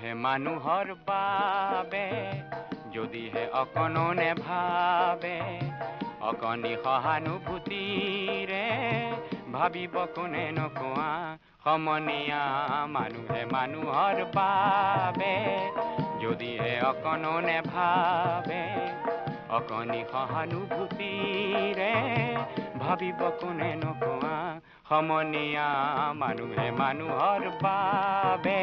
মানুহে মানুহৰ বাবে যদিহে অকণো নেভাবে অকণি সহানুভূতিৰে ভাবিব কোনে নকোৱা সমনীয়া মানুহে মানুহৰ বাবে যদিহে অকণো নেভাবে অকণি সহানুভূতিৰে ভাবিব কোনে নকোৱা সমনীয়া মানুহে মানুহৰ বাবে